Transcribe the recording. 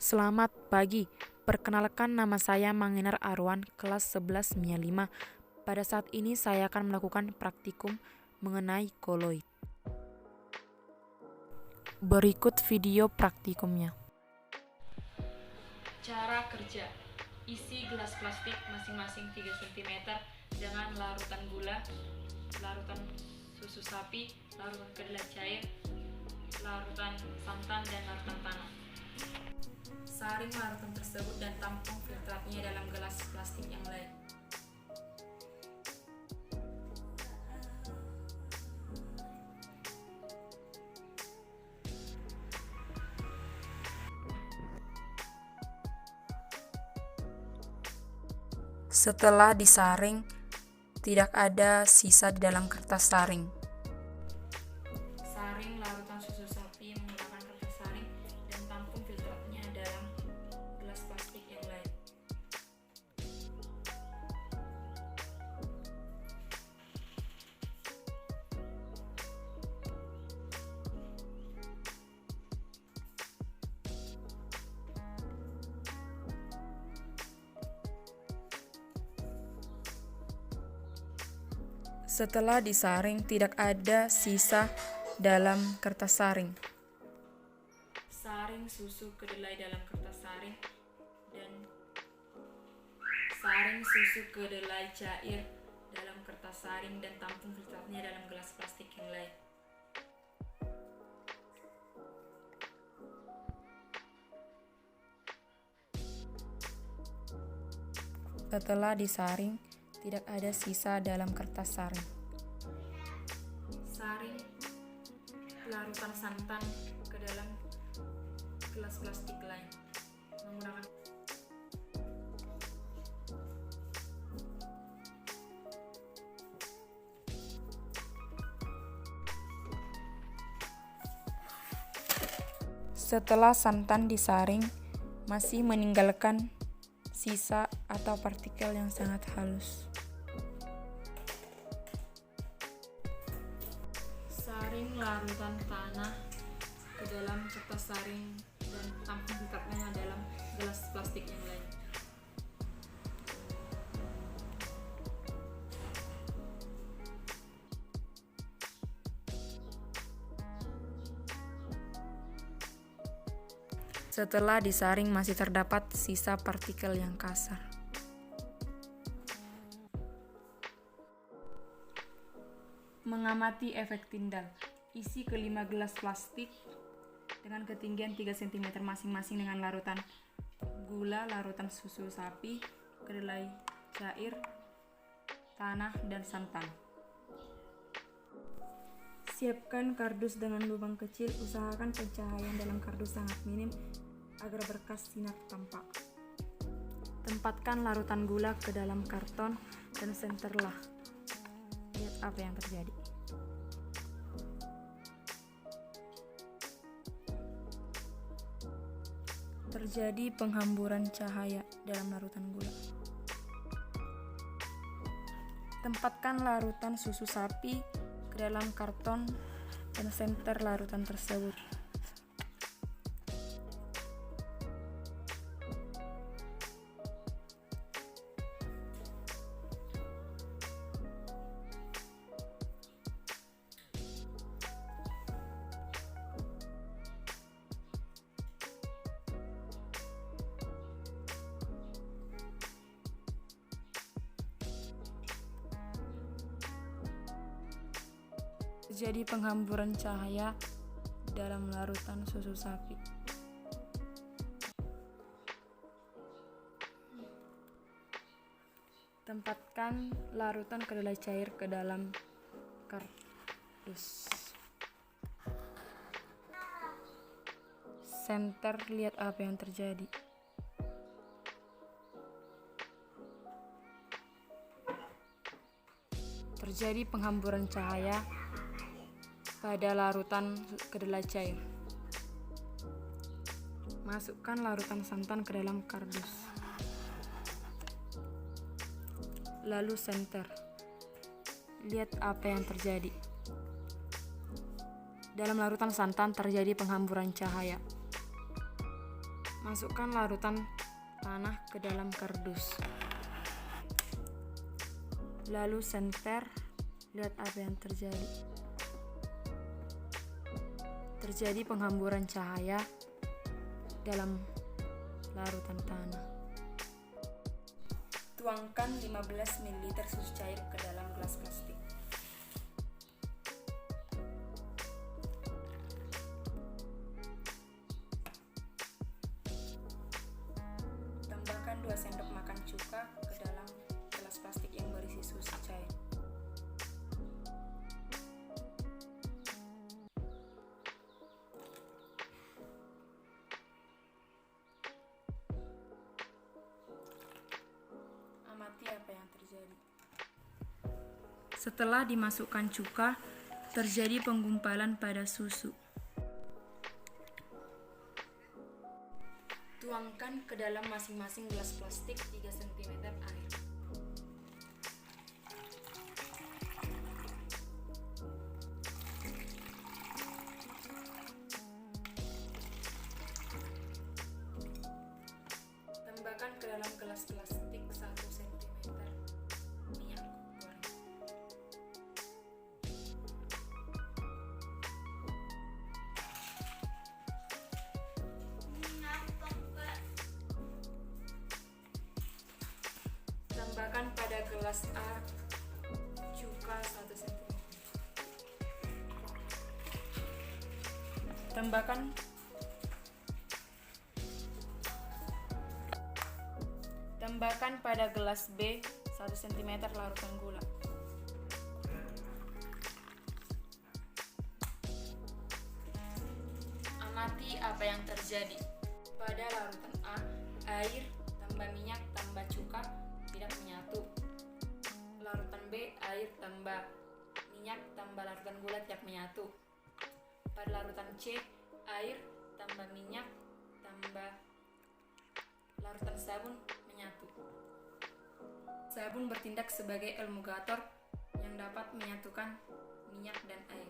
Selamat pagi, perkenalkan nama saya Manginar Arwan, kelas 11 MIA 5. Pada saat ini saya akan melakukan praktikum mengenai koloid. Berikut video praktikumnya. Cara kerja: isi gelas plastik masing-masing 3 cm dengan larutan gula, larutan susu sapi, larutan kedelai cair, larutan santan, dan larutan tanah. Saring larutan tersebut dan tampung filtratnya dalam gelas plastik yang lain. Setelah disaring, tidak ada sisa di dalam kertas saring. Saring larutan susu sapi menggunakan kertas saring dan tampung filtratnya dalam gelas plastik yang lain. Setelah disaring, tidak ada sisa dalam kertas saring. Saring susu kedelai dalam kertas saring dan saring susu kedelai cair dalam kertas saring dan tampung filtratnya dalam gelas plastik yang lain. Setelah disaring, tidak ada sisa dalam kertas saring. Saring larutan santan ke dalam gelas plastik lain menggunakan Setelah santan disaring, masih meninggalkan sisa atau partikel yang sangat halus. saring larutan tanah ke dalam kertas saring dan tampung filtratnya dalam gelas plastik yang lain. Setelah disaring masih terdapat sisa partikel yang kasar. Mengamati efek Tyndall. Isi kelima gelas plastik dengan ketinggian 3 cm masing-masing dengan larutan gula, larutan susu sapi, kedelai cair, tanah, dan santan. Siapkan kardus dengan lubang kecil, usahakan pencahayaan dalam kardus sangat minim agar berkas sinar tampak. Tempatkan larutan gula ke dalam karton dan senterlah. Lihat apa yang terjadi. Terjadi penghamburan cahaya dalam larutan gula. Tempatkan larutan susu sapi ke dalam karton dan senter larutan tersebut. Terjadi penghamburan cahaya dalam larutan susu sapi. Tempatkan larutan kedelai cair ke dalam kardus. Senter, lihat apa yang terjadi. Terjadi penghamburan cahaya pada larutan kedelai cair. Masukkan larutan santan ke dalam kardus. Lalu senter. Lihat apa yang terjadi. Dalam larutan santan terjadi penghamburan cahaya. Masukkan larutan tanah ke dalam kardus. Lalu senter, lihat apa yang terjadi. Terjadi penghamburan cahaya dalam larutan tanah. Tuangkan 15 ml susu cair ke dalam gelas plastik. Tambahkan 2 sendok makan cuka ke dalam gelas plastik yang berisi susu cair. Amati apa yang terjadi. Setelah dimasukkan cuka, terjadi penggumpalan pada susu. Tuangkan ke dalam masing-masing gelas plastik 3 cm air. Tambahkan ke dalam gelas plastik 1 cm minyak goreng. Tambahkan pada gelas A cuka 1 cm. Tambahkan pada gelas B 1 cm larutan gula. Amati apa yang terjadi. Pada larutan A, air tambah minyak tambah cuka tidak menyatu. Larutan B, air tambah minyak tambah larutan gula tidak menyatu. Pada larutan C, air tambah minyak tambah larutan sabun menyatu. Sabun bertindak sebagai emulgator yang dapat menyatukan minyak dan air.